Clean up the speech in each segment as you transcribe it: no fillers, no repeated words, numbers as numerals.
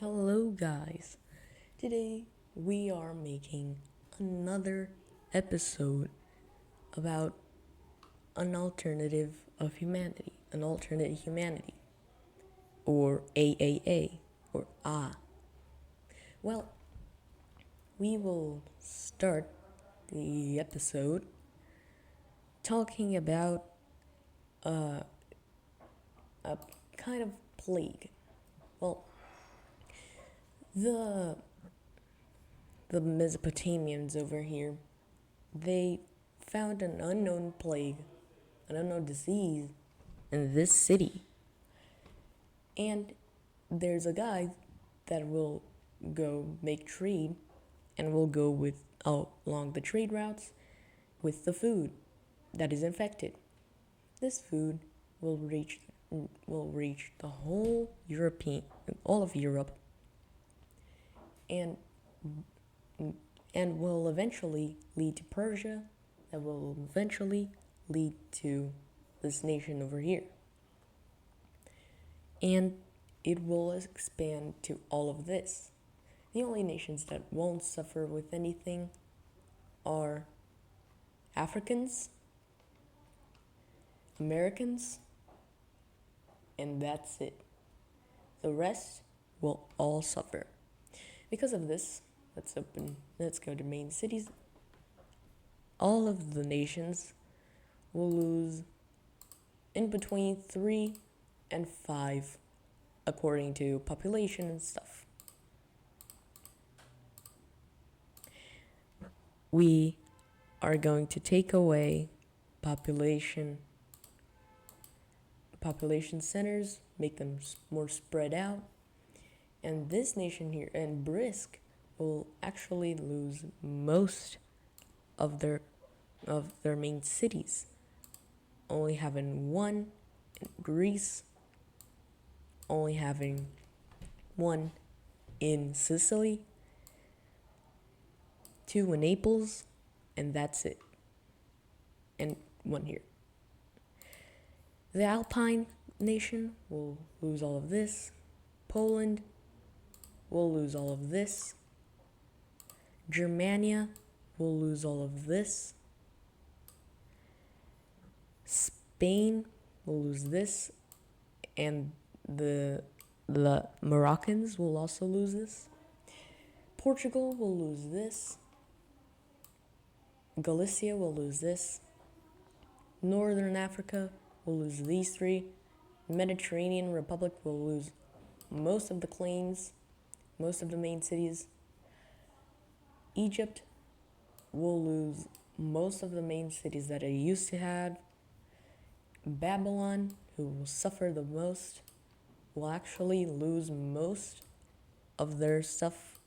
Hello, guys. Today we are making another episode about an alternative of humanity, an alternate humanity, or AAA, or A. Well, we will start the episode talking about a kind of plague. Well, the the Mesopotamians over here, they found an unknown plague, an unknown disease in this city. And there's a guy that will go make trade and will go with along the trade routes with the food that is infected. This food will reach the whole European all of Europe and and will eventually lead to Persia, that will eventually lead to this nation over here. And it will expand to all of this. The only nations that won't suffer with anything are Africans, Americans, and that's it. The rest will all suffer. Because of this, let's go to main cities. All of the nations will lose in between 3 and 5 according to population and stuff. We are going to take away population centers, make them more spread out, and this nation here and Brisk will actually lose most of their main cities, only having one in Greece, only having one in Sicily, 2 in Naples, and that's it, and 1 here. The Alpine nation will lose all of this. Poland will lose all of this. Germania will lose all of this. Spain will lose this, and the Moroccans will also lose this. Portugal will lose this. Galicia will lose this. Northern Africa will lose these 3. Mediterranean Republic will lose most of the claims, most of the main cities. Egypt will lose most of the main cities that it used to have. Babylon, who will suffer the most, will actually lose most of their stuff,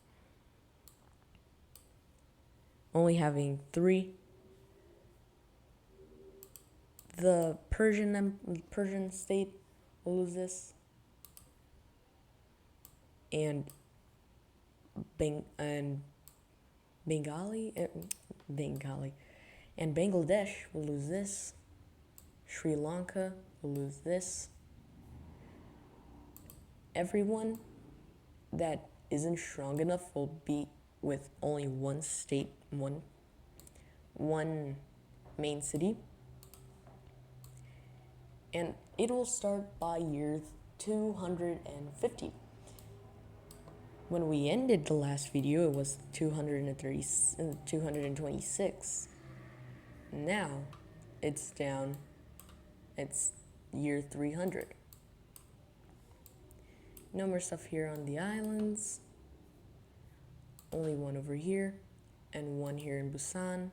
only having 3. The Persian state will lose this, and Bengali and Bangladesh will lose this. Sri Lanka will lose this. Everyone that isn't strong enough will be with only one state, one main city. And it will start by year 250. When we ended the last video, it was 226. Now, it's down. It's year 300. No more stuff here on the islands. Only 1 over here, and 1 here in Busan.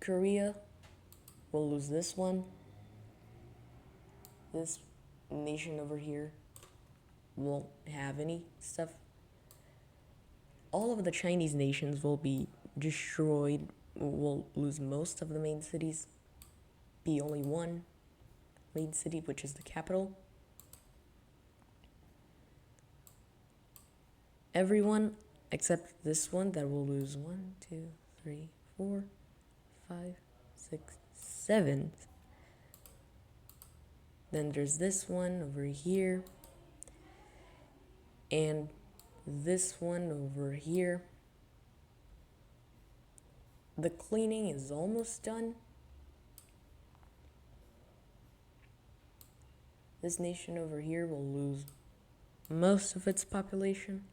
Korea will lose this one. This nation over here won't have any stuff. All of the Chinese nations will be destroyed, will lose most of the main cities, be only 1 main city, which is the capital. Everyone except this one that will lose 1, 2, 3, 4, 5, 6, 7. Then there's this one over here. And this one over here, the cleaning is almost done. This nation over here will lose most of its population.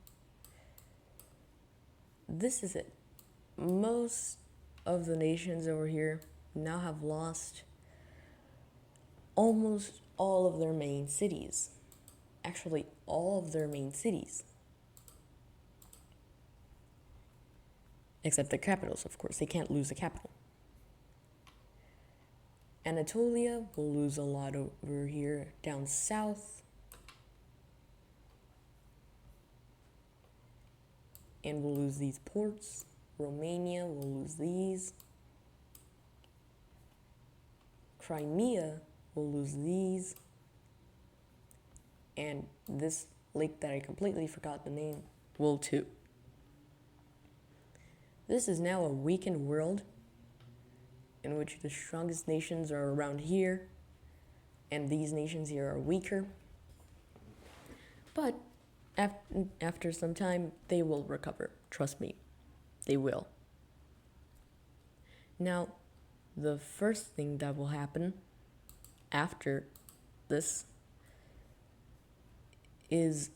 This is it. Most of the nations over here now have lost almost all of their main cities. Actually, all of their main cities. Except their capitals, of course. They can't lose a capital. Anatolia will lose a lot over here down south. And we'll lose these ports. Romania will lose these. Crimea will lose these. And this lake that I completely forgot the name will too. This is now a weakened world in which the strongest nations are around here, and these nations here are weaker. But after some time, they will recover. Trust me, they will. Now, the first thing that will happen after this is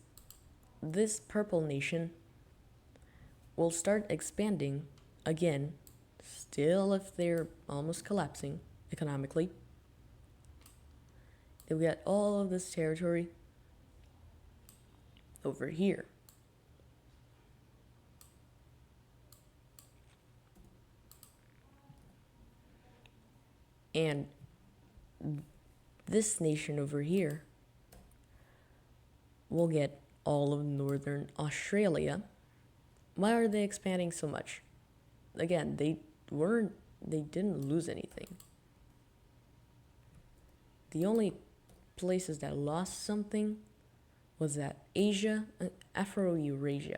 this purple nation will start expanding again, still if they're almost collapsing economically. They'll get all of this territory over here. And this nation over here will get all of northern Australia. Why are they expanding so much? Again, they didn't lose anything. The only places that lost something was that Asia and Afro-Eurasia.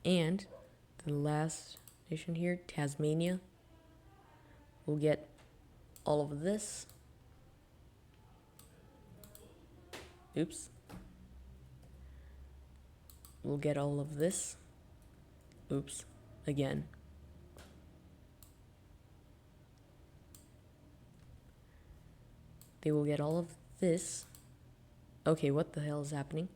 And the last nation here, Tasmania, will get all of this. Oops. We'll get all of this. Oops. Again. They will get all of this. Okay, what the hell is happening?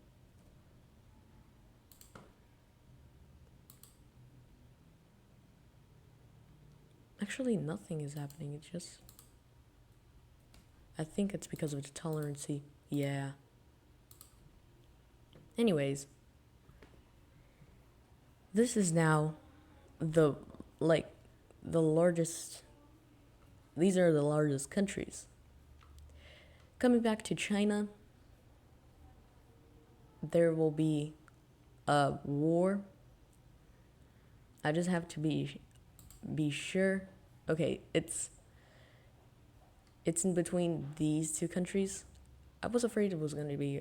Actually, nothing is happening. It's just... I think it's because of the tolerancy. Yeah. Anyways. This is now the largest... These are the largest countries. Coming back to China, there will be a war. I just have to be sure. Okay, it's in between these two countries. I was afraid it was going to be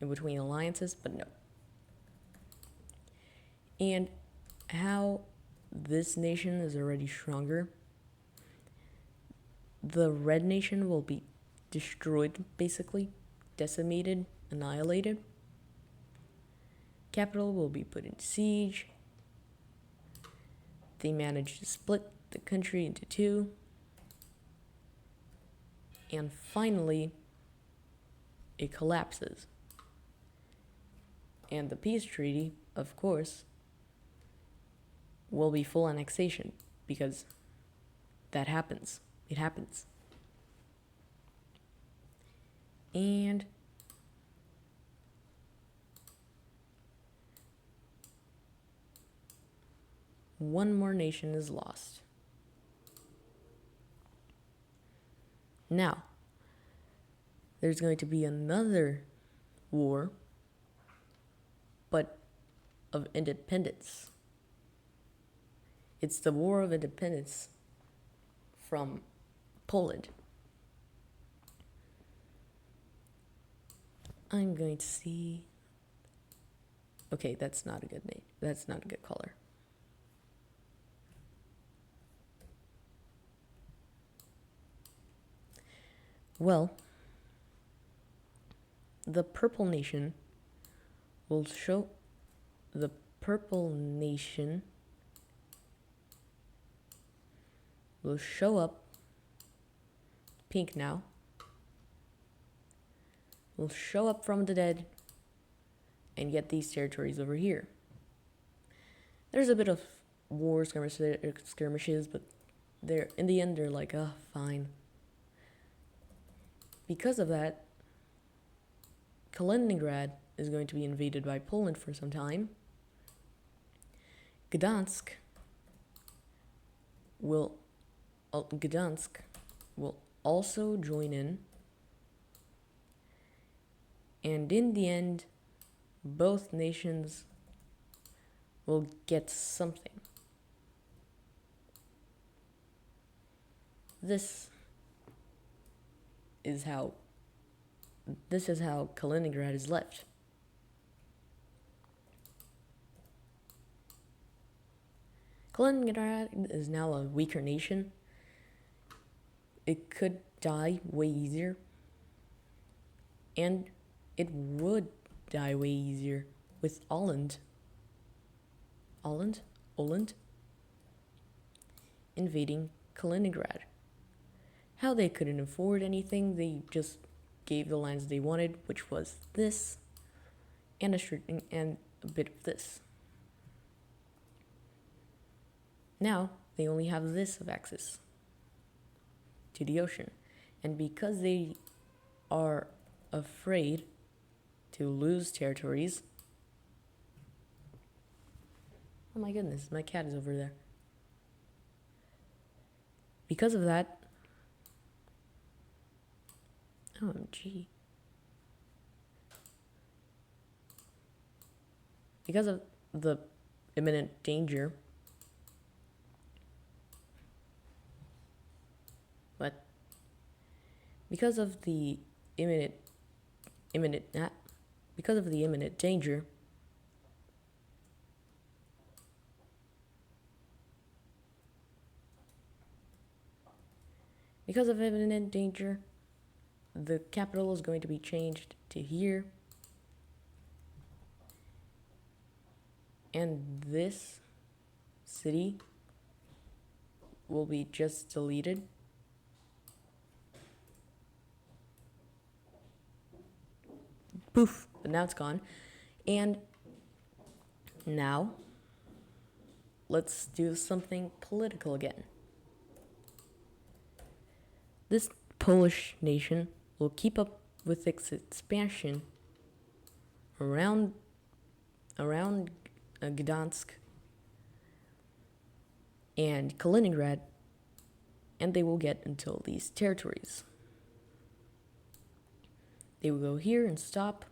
in between alliances, but no. And how this nation is already stronger. The red nation will be destroyed, basically, decimated, annihilated. Capital will be put in siege. They managed to split the country into two. And finally, it collapses. And the peace treaty, of course, will be full annexation, because that happens. It happens. And one more nation is lost. Now, there's going to be another war, but of independence. It's the War of Independence from Poland. I'm going to see... Okay, that's not a good name. That's not a good color. Well, the purple nation will show the purple nation will show up. Pink now will show up from the dead and get these territories over here. There's a bit of war skirmishes, but they're in the end they're like, fine. Because of that, Kaliningrad is going to be invaded by Poland for some time. Gdansk will also join in, and in the end, both nations will get something. This is how Kaliningrad is left. Kaliningrad is now a weaker nation. It could die way easier, and it would die way easier with Åland invading Kaliningrad. How they couldn't afford anything, they just gave the lands they wanted, which was this and a bit of this. Now they only have this of access to the ocean, and because they are afraid to lose territories. Oh my goodness, my cat is over there. Because of that, OMG. Because of the imminent danger. What? Because of the imminent danger, the capital is going to be changed to here, and this city will be just deleted. Poof, but now it's gone. And now let's do something political again. This Polish nation will keep up with its expansion around Gdansk and Kaliningrad, and they will get until these territories. They will go here and stop,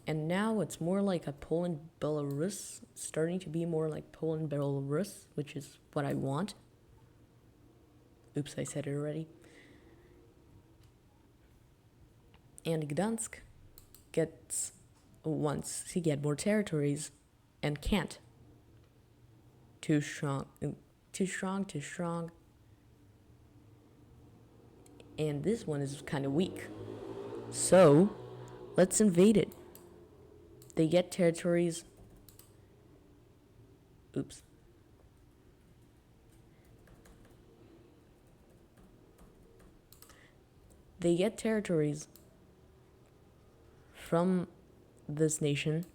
and now it's more like a Poland-Belarus, starting to be more like Poland-Belarus, which is what I want. Oops, I said it already. And Gdansk wants to get more territories and can't. Too strong. And this one is kind of weak. So, let's invade it. They get territories. Oops. They get territories from this nation.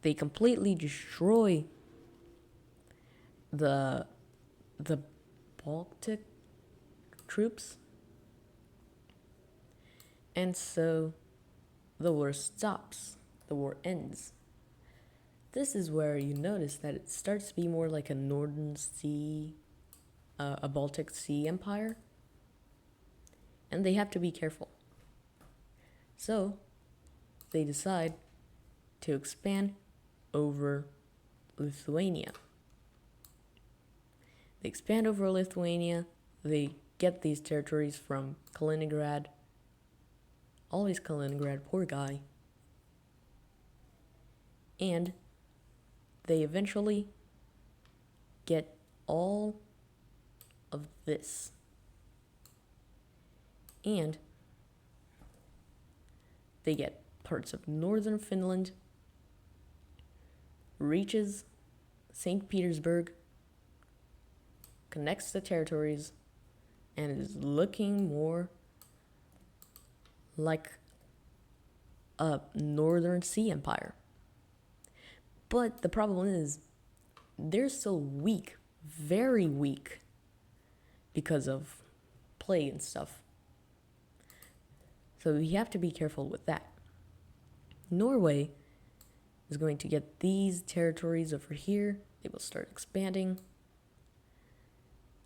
They completely destroy the Baltic troops. And so the war stops. The war ends. This is where you notice that it starts to be more like a Northern Sea, a Baltic Sea empire. And they have to be careful. So they decide to expand over Lithuania. They expand over Lithuania. They get these territories from Kaliningrad. Always Kaliningrad, poor guy. And they eventually get all of this. And they get parts of northern Finland, reaches St. Petersburg, connects the territories, and is looking more like a Northern Sea Empire. But the problem is, they're still weak, very weak, because of plague and stuff. So you have to be careful with that. Norway is going to get these territories over here. They will start expanding.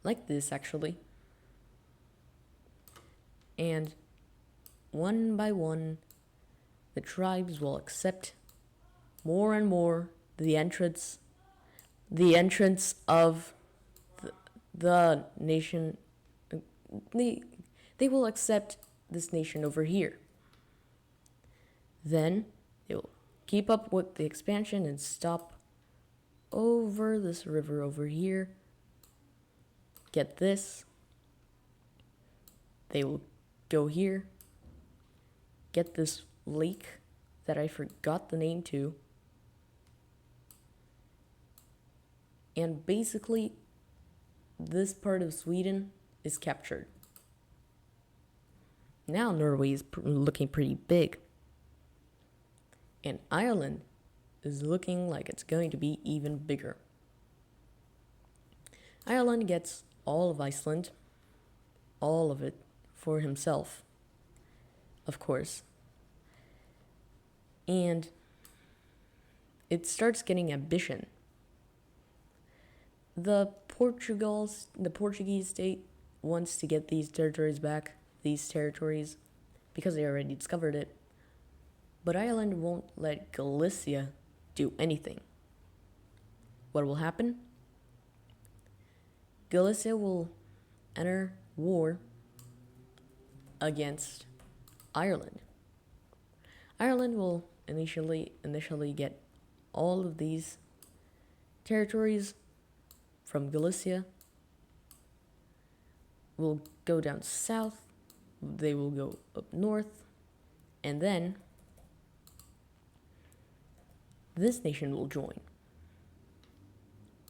Like this, actually. And one by one, the tribes will accept more and more the entrance of the nation. They will accept this nation over here. Then they will keep up with the expansion and stop over this river over here. Get this. They will go here. Get this lake that I forgot the name to. And basically, this part of Sweden is captured. Now Norway is looking pretty big. And Ireland is looking like it's going to be even bigger. Ireland gets all of Iceland, all of it, for himself, of course. And it starts getting ambition. The Portuguese state wants to get these territories back, because they already discovered it. But Ireland won't let Galicia do anything. What will happen? Galicia will enter war against Ireland. Ireland will initially get all of these territories from Galicia. Will go down south, they will go up north, and then this nation will join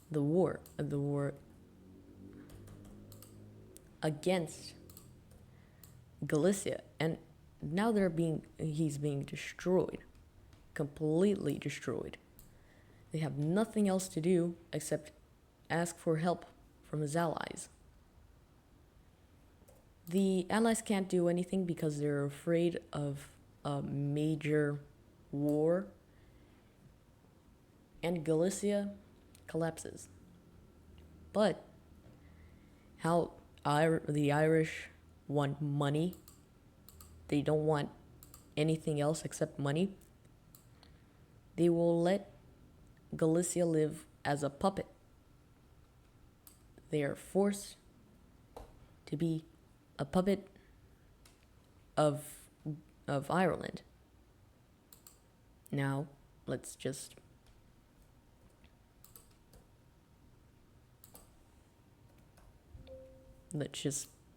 the war against Galicia. And now he's being destroyed, completely destroyed. They have nothing else to do except ask for help from his allies. The allies can't do anything because they're afraid of a major war, and Galicia collapses. But how the Irish want money, they don't want anything else except money, they will let Galicia live as a puppet. They are forced to be a puppet of Ireland. Now, let's just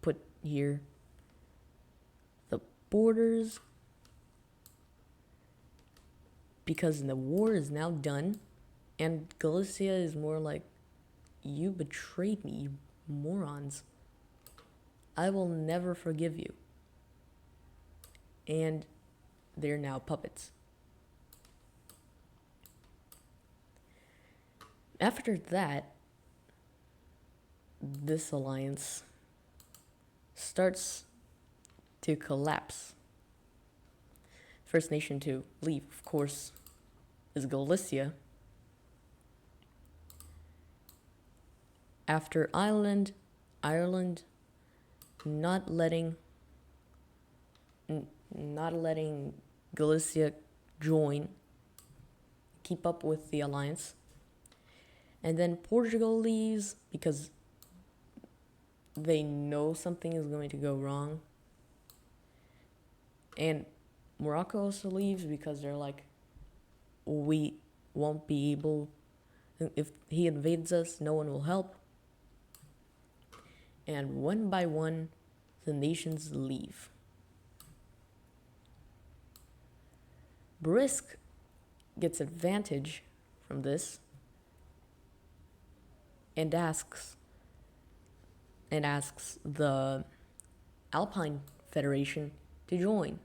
put here the borders, because the war is now done, and Galicia is more like, you betrayed me, you morons. I will never forgive you. And they're now puppets. After that, this alliance starts to collapse. First nation to leave, of course, is Galicia. After Ireland not letting Galicia join, keep up with the alliance. And then Portugal leaves because they know something is going to go wrong. And Morocco also leaves because they're like, we won't be able, if he invades us, no one will help. And one by one, the nations leave. Brisk gets advantage from this and asks the Alpine Federation to join.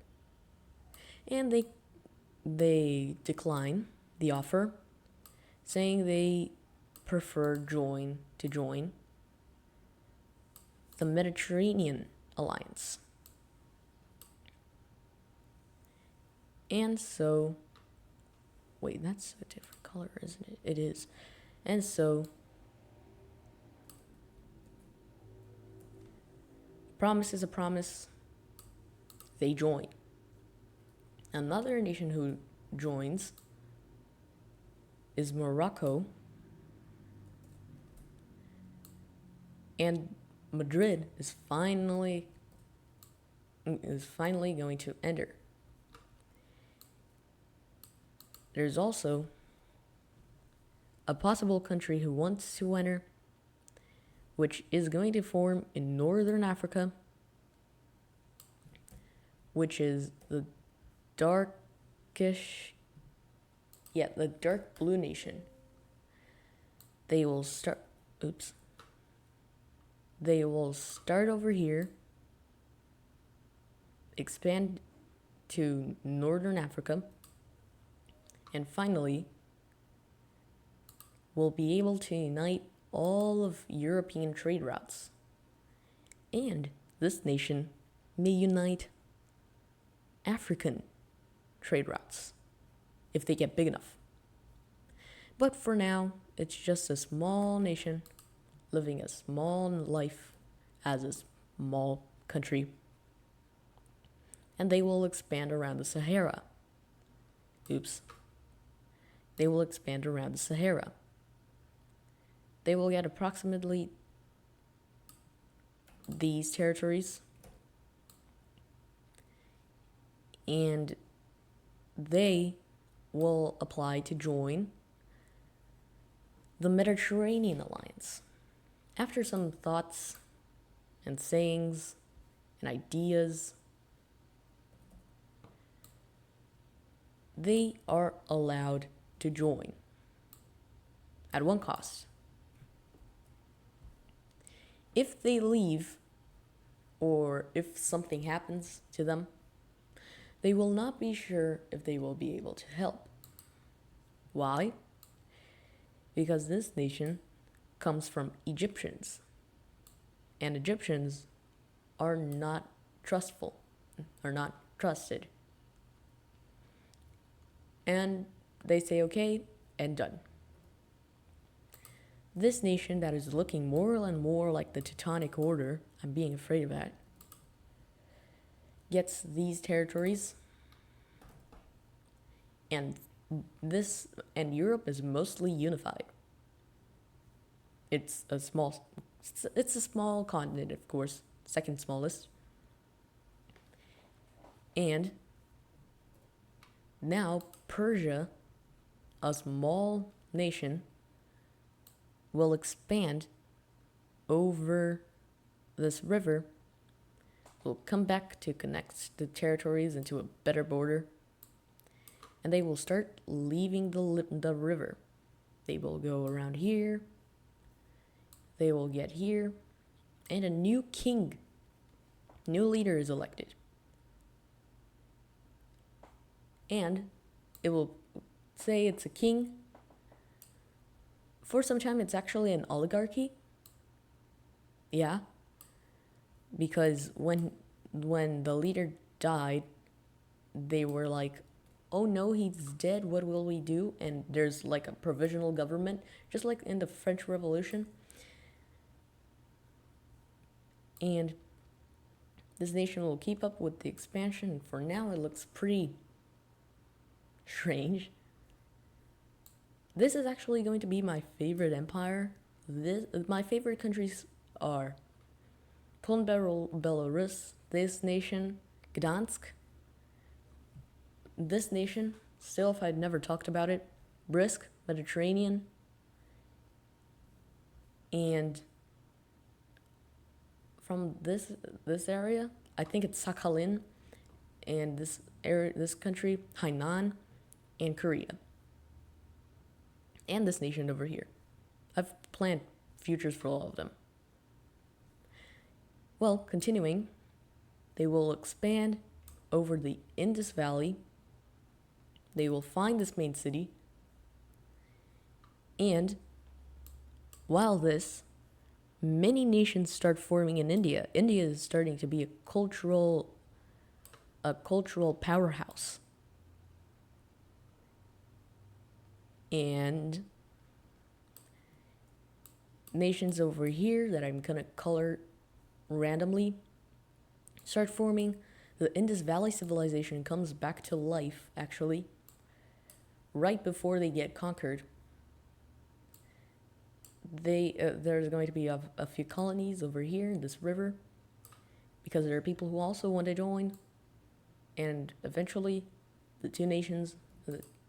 And they decline the offer, saying they prefer to join the Mediterranean Alliance. And so, wait, that's a different color, isn't it? It is. And so, promise is a promise. They join. Another nation who joins is Morocco. And Madrid is finally going to enter. There's also a possible country who wants to enter, which is going to form in Northern Africa, which is the dark blue nation. They will start over here, expand to Northern Africa, and finally will be able to unite all of European trade routes. And this nation may unite African trade routes if they get big enough. But for now, it's just a small nation living a small life as a small country. And they will expand around the Sahara. They will expand around the Sahara. They will get approximately these territories, and they will apply to join the Mediterranean Alliance. After some thoughts and sayings and ideas, they are allowed to join at one cost. If they leave, or if something happens to them, they will not be sure if they will be able to help. Why? Because this nation comes from Egyptians, and Egyptians are not trustful, are not trusted. And they say okay, and done. This nation that is looking more and more like the Teutonic Order, I'm being afraid of that, gets these territories, and Europe is mostly unified. It's a small continent, of course, second smallest. And now Persia, a small nation, will expand over this river, will come back to connect the territories into a better border, and they will start leaving the river. They will go around here, they will get here, and a new leader is elected. And it will say it's a king. For some time, it's actually an oligarchy. Yeah. Because when the leader died, they were like, oh no, he's dead, what will we do? And there's like a provisional government, just like in the French Revolution. And this nation will keep up with the expansion. For now, it looks pretty strange. This is actually going to be my favorite empire. My favorite countries are Poland, Belarus, this nation, Gdansk. This nation, still if I'd never talked about it, Brisk, Mediterranean, and from this area. I think it's Sakhalin, and this country, Hainan, and Korea, and this nation over here. I've planned futures for all of them. Well, continuing, they will expand over the Indus Valley. They will find this main city, and while many nations start forming in India. India is starting to be a cultural powerhouse. And nations over here that I'm gonna color randomly start forming. The Indus Valley civilization comes back to life, actually, right before they get conquered. There's going to be a few colonies over here in this river, because there are people who also want to join, and eventually the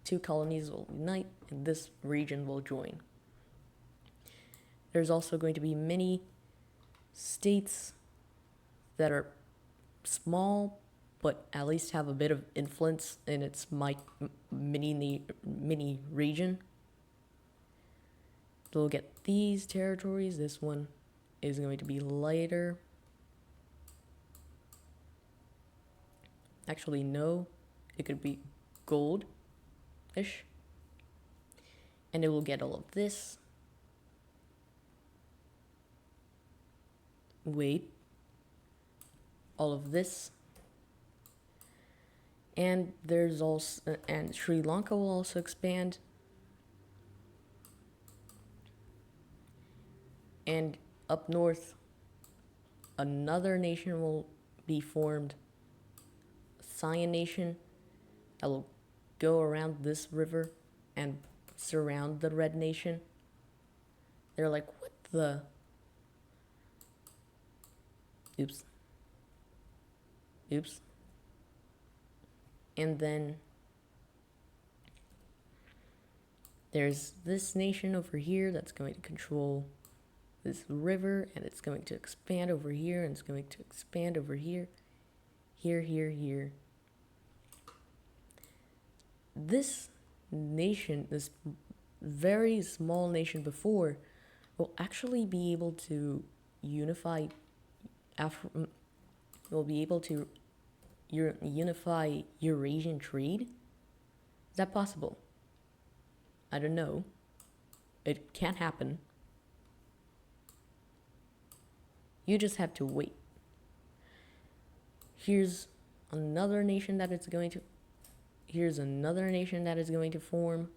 two colonies will unite, and this region will join. There's also going to be many states that are small, but at least have a bit of influence in its mini region. They'll get these territories. This one is going to be lighter. Actually, no, it could be gold-ish. And it will get all of this. Wait. All of this. And there's also, and Sri Lanka will also expand. And up north, another nation will be formed, Siam nation, that will go around this river and surround the Red Nation. They're like, what the? Oops. And then there's this nation over here that's going to control this river, and it's going to expand over here, and it's going to expand over here, here. This nation, this very small nation before, will actually be able to unify unify Eurasian trade? Is that possible? I don't know. It can't happen. You just have to wait. Here's another nation that is going to form.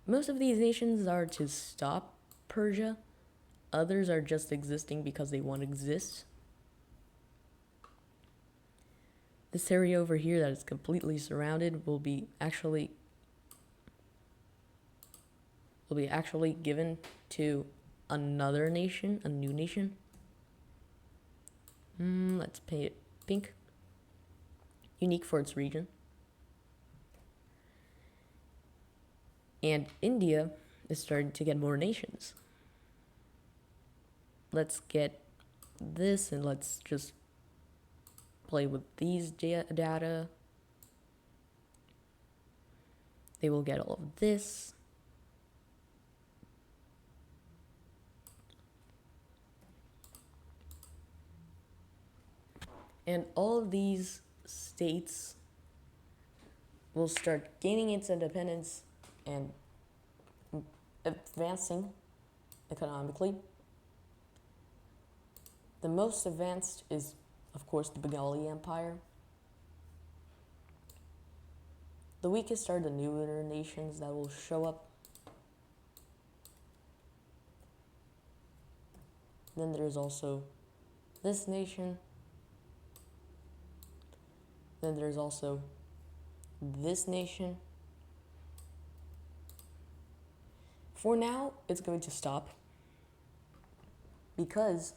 Most of these nations are to stop Persia. Others are just existing because they want to exist. This area over here that is completely surrounded will be actually given to another nation, a new nation. Let's paint it pink. Unique for its region. And India is starting to get more nations. Let's get this, and let's just play with these data. They will get all of this. And all of these states will start gaining its independence and advancing economically. The most advanced is, of course, the Bengali Empire. The weakest are the newer nations that will show up. Then there's also this nation. Then there's also this nation. For now, it's going to stop because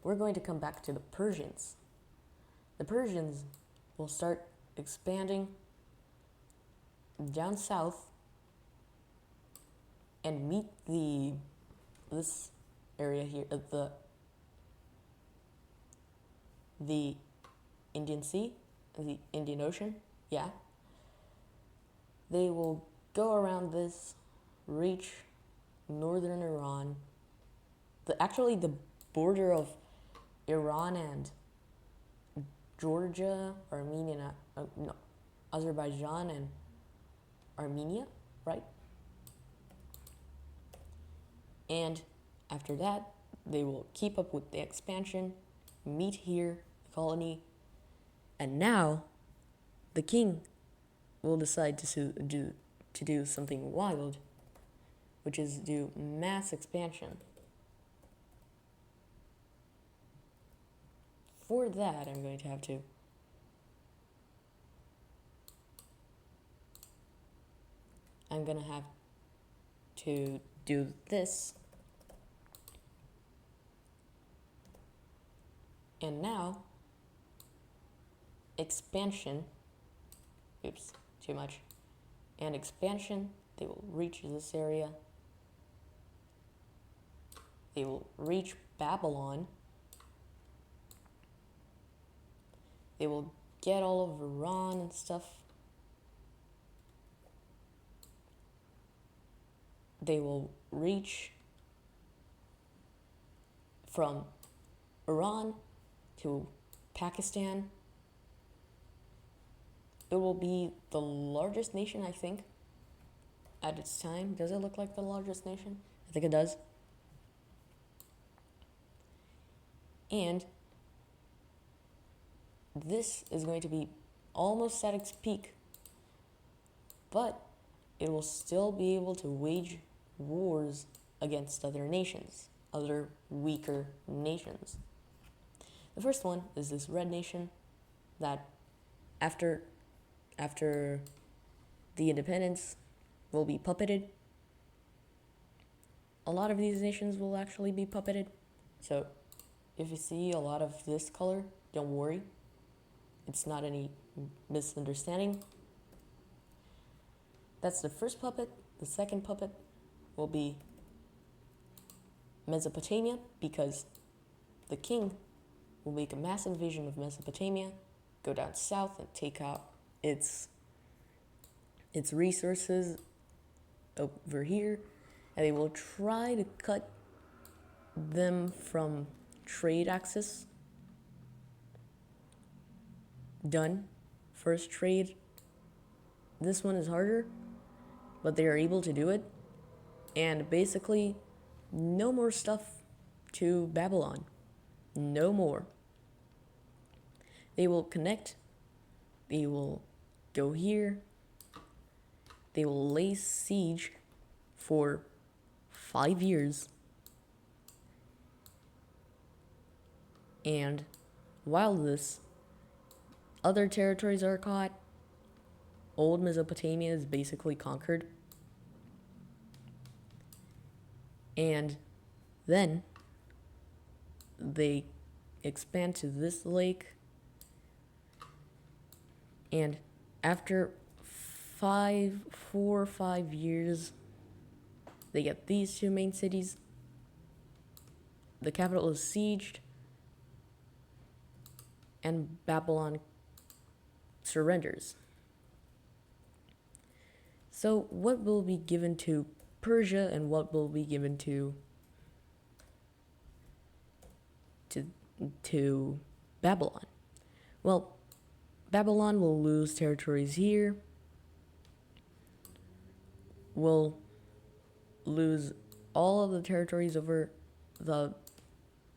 we're going to come back to the Persians. The Persians will start expanding down south and meet this area here, the Indian Sea, the Indian Ocean, yeah. They will go around this, reach northern Iran, actually the border of Iran and Georgia, Armenia, no, Azerbaijan and Armenia, right? And after that, they will keep up with the expansion, meet here, the colony, and now the king will decide to do something wild, which is do mass expansion. For that, I'm going to have to do this. And now, expansion, oops, too much. And expansion, they will reach this area. They will reach Babylon. They will get all of Iran and stuff. They will reach from Iran to Pakistan. It will be the largest nation, I think, at its time. Does it look like the largest nation? I think it does. And this is going to be almost at its peak, but it will still be able to wage wars against other nations, other weaker nations. The first one is this red nation that after the independence will be puppeted. A lot of these nations will actually be puppeted. So if you see a lot of this color, don't worry. It's not any misunderstanding. That's the first puppet. The second puppet will be Mesopotamia, because the king will make a mass invasion of Mesopotamia, go down south and take out its resources over here, and they will try to cut them from trade access. Done. First trade. This one is harder, but they are able to do it. And basically, no more stuff to Babylon. No more. They will connect. They will go here. They will lay siege for 5 years. And while this, other territories are caught. Old Mesopotamia is basically conquered. And then they expand to this lake. And after 4 or 5 years, they get these two main cities. The capital is sieged, and Babylon surrenders. So what will be given to Persia and what will be given to Babylon? Well, Babylon will lose territories here. Will lose all of the territories over the,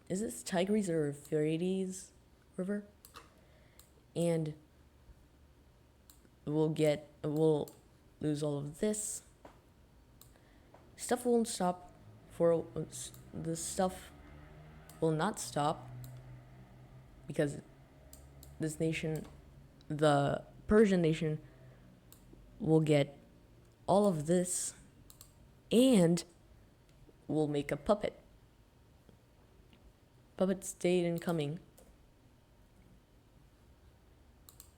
is this Tigris or Euphrates River? And we'll lose all of this. Stuff won't stop the stuff will not stop, because this nation, the Persian nation, will get all of this and will make a puppet. Puppet stayed incoming.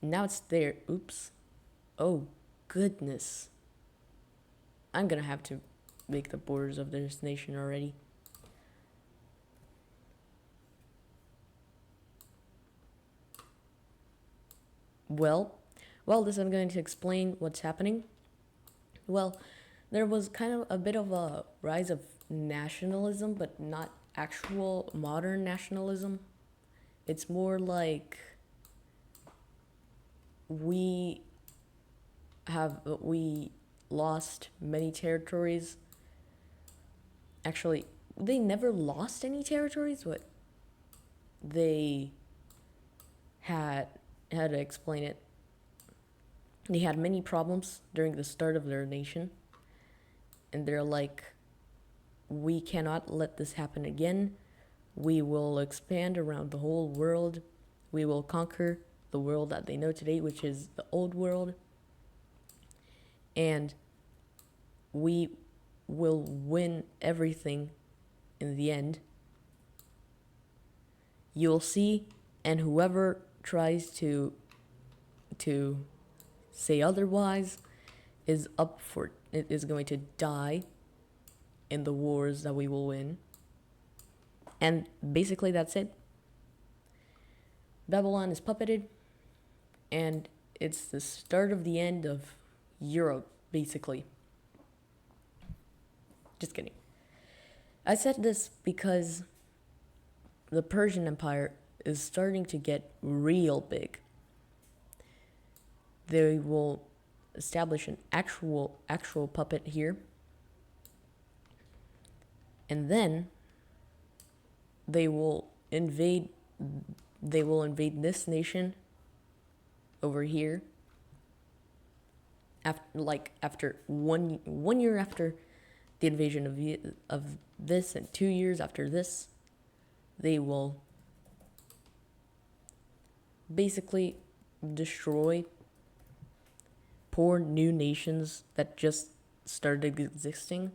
Now it's there. Oops. Oh, goodness. I'm gonna have to make the borders of this nation already. Well, this I'm going to explain what's happening. Well, there was kind of a bit of a rise of nationalism, but not actual modern nationalism. It's more like we we lost many territories. Actually, they never lost any territories, but they had how to explain it. They had many problems during the start of their nation, and they're like, we cannot let this happen again. We will expand around the whole world. We will conquer the world that they know today, which is the old world. And we will win everything in the end. You'll see, and whoever tries to say otherwise is going to die in the wars that we will win. And basically that's it. Babylon is puppeted, and it's the start of the end of Europe, basically. Just kidding. I said this because the Persian Empire is starting to get real big. They will establish an actual puppet here. And then they will invade this nation over here. After one year after the invasion of this, and 2 years after this, they will basically destroy poor new nations that just started existing.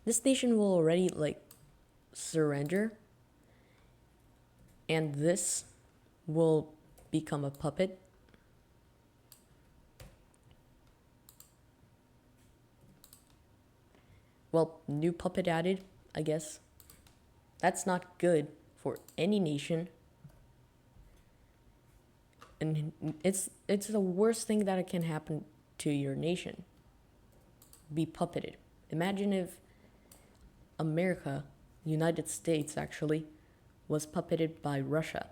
This nation will already surrender, and this will become a puppet. Well, new puppet added, I guess. That's not good for any nation. And it's the worst thing that can happen to your nation. Be puppeted. Imagine if America, United States actually, was puppeted by Russia.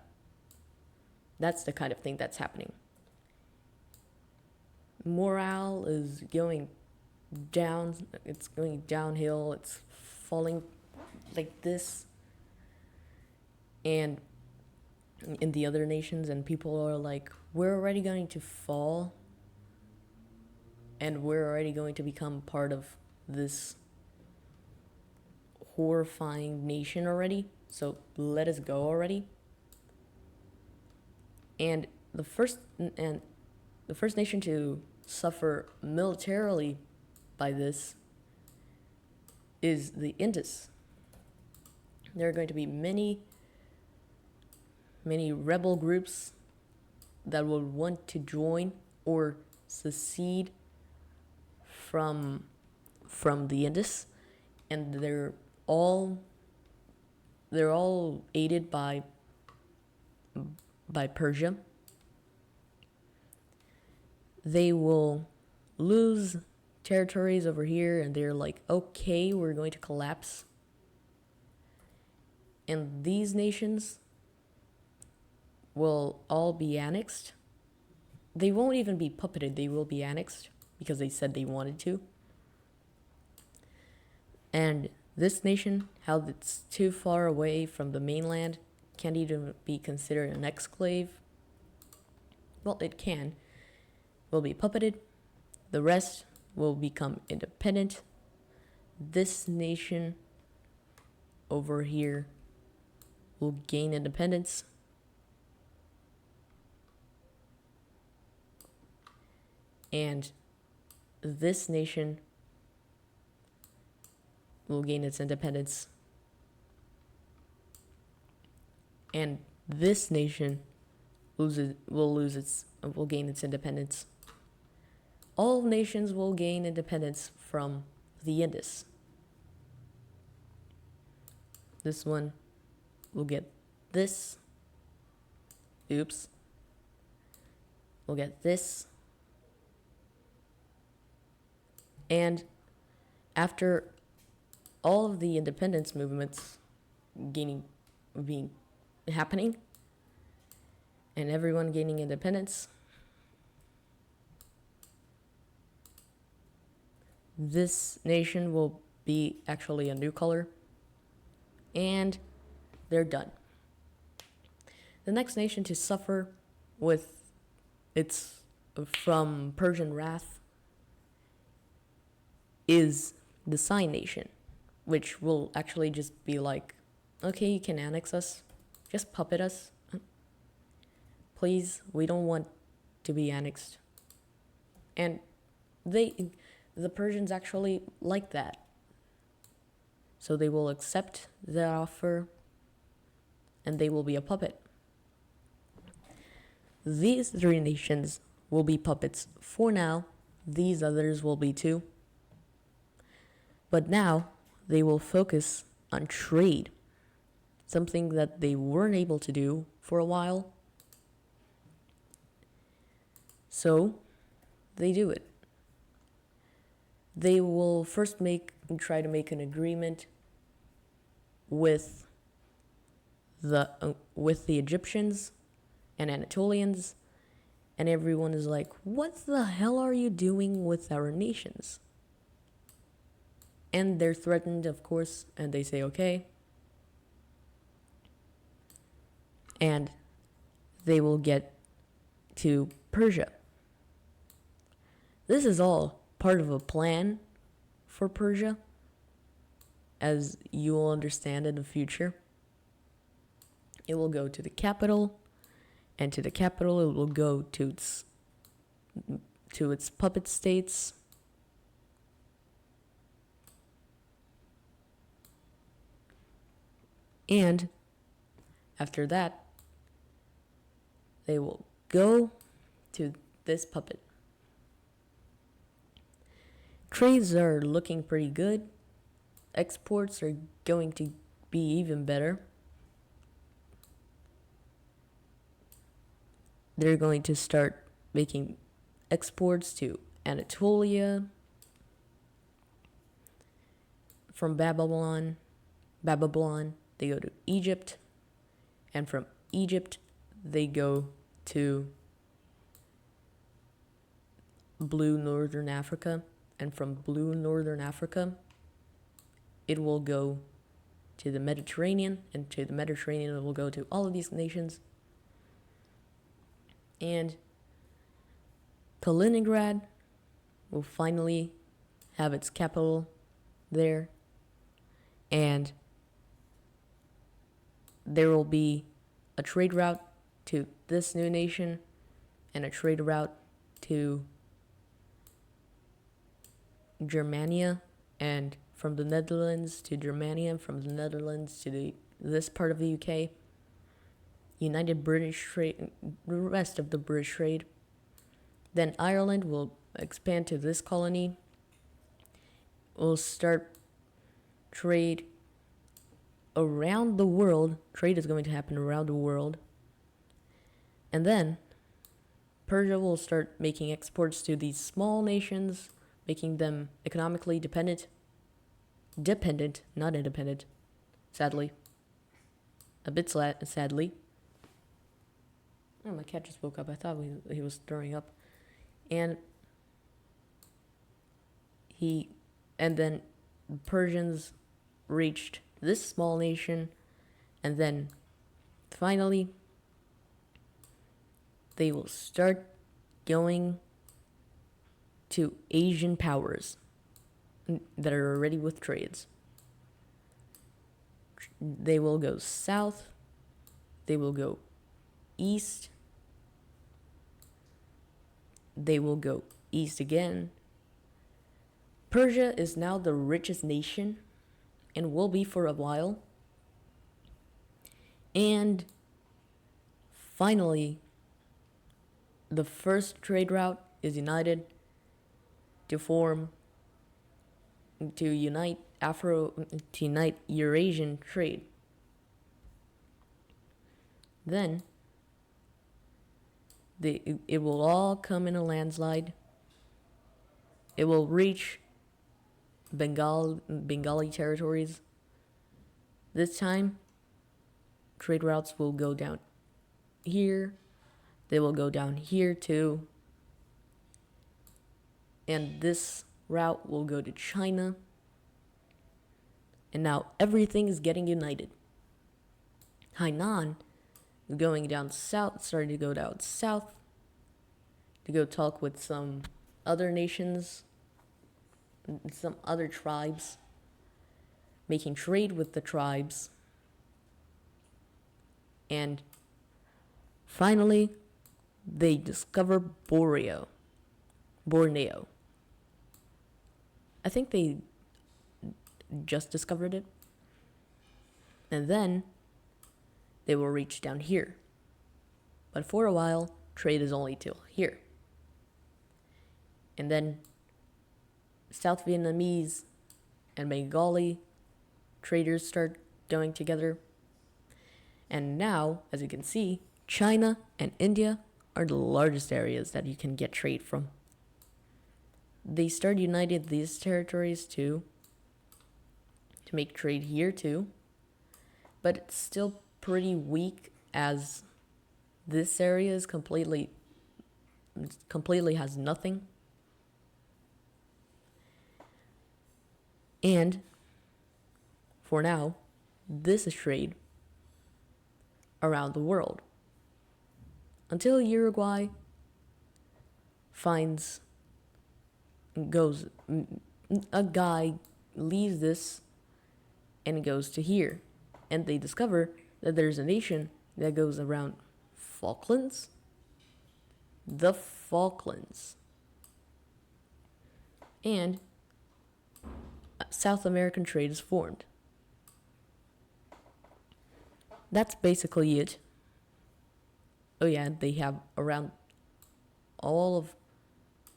That's the kind of thing that's happening. Morale is going down. It's going downhill. It's falling like this. And in the other nations, and people are like, we're already going to fall, and we're already going to become part of this horrifying nation already, so let us go already. And the first nation to suffer militarily by this is the Adizz. There are going to be many rebel groups that will want to join or secede from the Adizz, and they're all aided by Persia. They will lose territories over here, and they're like, okay, we're going to collapse. And these nations will all be annexed. They won't even be puppeted, they will be annexed because they said they wanted to. And this nation, how it's too far away from the mainland, can't even be considered an exclave. Well, it can. Will be puppeted. The rest will become independent. This nation over here will gain independence. And this nation will gain its independence. And this nation will gain its independence. All nations will gain independence from the Adizz. This one will get this. Oops. we'll get this. And after all of the independence movements being happening, and everyone gaining independence, this nation will be actually a new color, and they're done. The next nation to suffer with its from Persian wrath is the Sign Nation, which will actually just be like, okay, you can annex us, just puppet us. Please, we don't want to be annexed. And the Persians actually like that. So they will accept the offer and they will be a puppet. These three nations will be puppets for now. These others will be too. But now they will focus on trade, something that they weren't able to do for a while. So they do it. They will first try to make an agreement with the Egyptians and Anatolians, and everyone is like, what the hell are you doing with our nations? And they're threatened, of course, and they say okay. And they will get to Persia. This is all part of a plan for Persia, as you will understand in the future. It will go to the capital, and to the capital it will go to its puppet states. And after that, they will go to this puppet. Trades are looking pretty good. Exports are going to be even better. They're going to start making exports to Anatolia, from Babylon, they go to Egypt, and from Egypt, they go to blue northern Africa, and from blue northern Africa, it will go to the Mediterranean, and to the Mediterranean, it will go to all of these nations. And Kaliningrad will finally have its capital there, and there will be a trade route to this new nation and a trade route to Germania, and from the Netherlands to Germania, from the Netherlands to this part of the UK, United British trade, the rest of the British trade. Then Ireland will expand to this colony. Will start trade around the world. Trade is going to happen around the world. And then Persia will start making exports to these small nations, making them economically dependent, not independent, sadly. A bit sadly. Oh, my cat just woke up. I thought he was throwing up. And then Persians reached this small nation, and then finally they will start going to Asian powers that are already with trades. They will go south, they will go east, they will go east again. Persia is now the richest nation and will be for a while. And finally, the first trade route is united to unite Eurasian trade. Then it will all come in a landslide. It will reach Bengali territories. This time, trade routes will go down here. They will go down here too. And this route will go to China. And now everything is getting united. Hainan is going down south, starting to go down south to go talk with some other nations, some other tribes, making trade with the tribes. And finally, they discover Borneo. I think they just discovered it. And then they will reach down here. But for a while, trade is only till here. And then South Vietnamese and Bengali traders start going together. And now, as you can see, China and India are the largest areas that you can get trade from. They start uniting these territories too, to make trade here too. But it's still pretty weak, as this area is completely has nothing. And for now, this is trade around the world. Until Uruguay a guy leaves this and goes to here. And they discover that there's a nation that goes around Falklands. The Falklands. And South American trade is formed. That's basically it. Oh yeah, they have around all of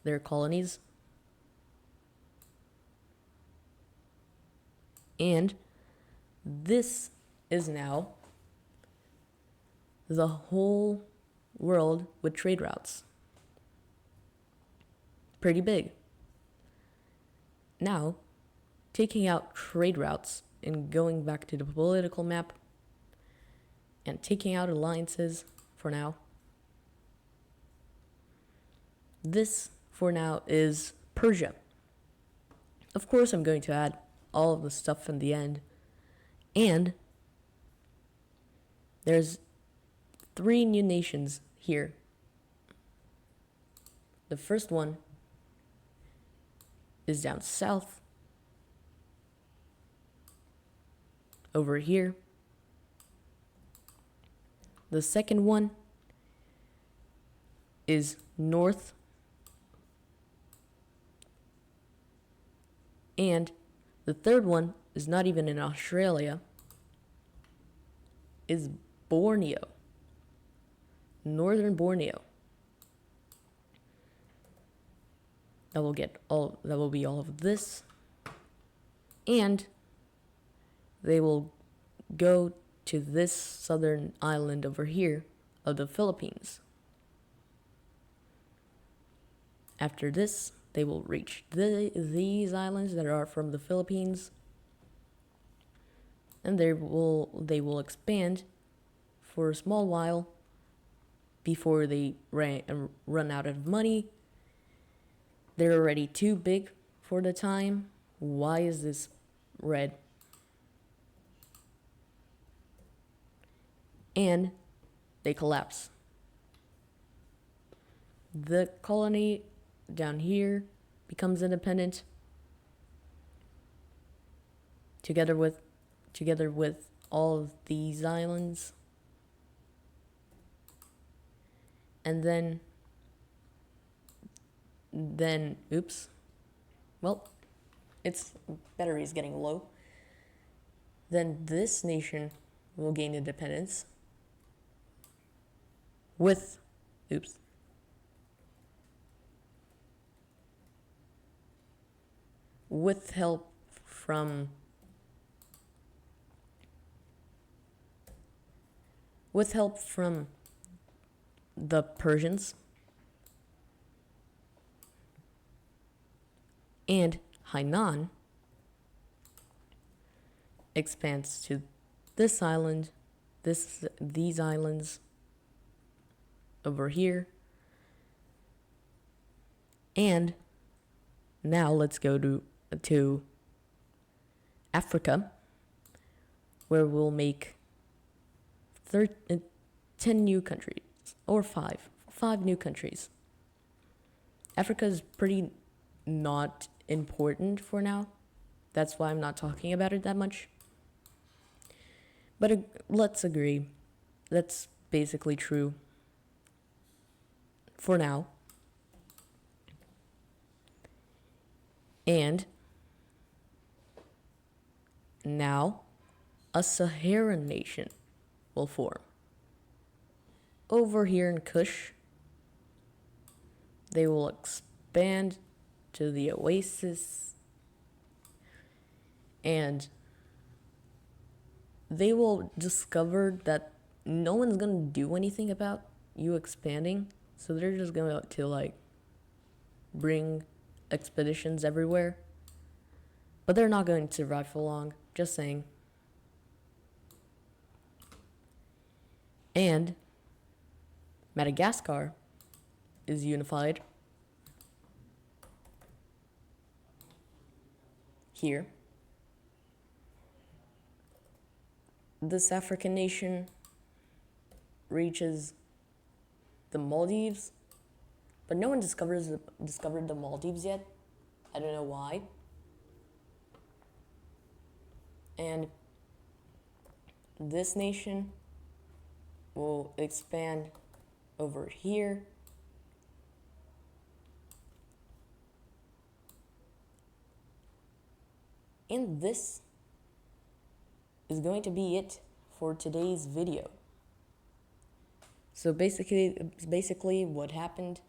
their colonies. And this is now the whole world with trade routes. Pretty big. Now, taking out trade routes and going back to the political map and taking out alliances for now. This, for now, is Persia. Of course, I'm going to add all of the stuff in the end. And there's 3 new nations here. The first one is down south, over here. The second one is north. And the third one is not even in Australia, is Borneo. Northern Borneo. That will be all of this. And they will go to this southern island over here of the Philippines. After this, they will reach these islands that are from the Philippines, and they will expand for a small while before they run out of money. They're already too big for the time. Why is this red? And they collapse. The colony down here becomes independent, together with all of these islands. And then oops, well, its battery is getting low. Then this nation will gain independence with help from the Persians, and Hainan expands to this island, these islands over here. And now let's go to Africa, where we'll make 10 new countries, or five new countries. Africa is pretty not important for now. That's why I'm not talking about it that much. But let's agree, that's basically true for now. And now a Saharan nation will form. Over here in Kush, they will expand to the oasis, and they will discover that no one's gonna do anything about you expanding, so they're just going to like bring expeditions everywhere, but they're not going to survive for long, just saying. And Madagascar is unified here. This African nation reaches the Maldives, but no one discovered the Maldives yet. I don't know why. And this nation will expand over here. And this is going to be it for today's video. So basically what happened,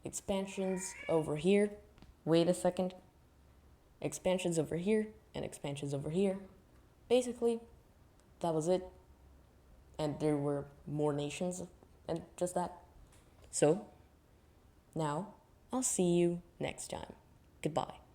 expansions over here, wait a second, expansions over here, and expansions over here. Basically, that was it. And there were more nations and just that. So, now, I'll see you next time. Goodbye.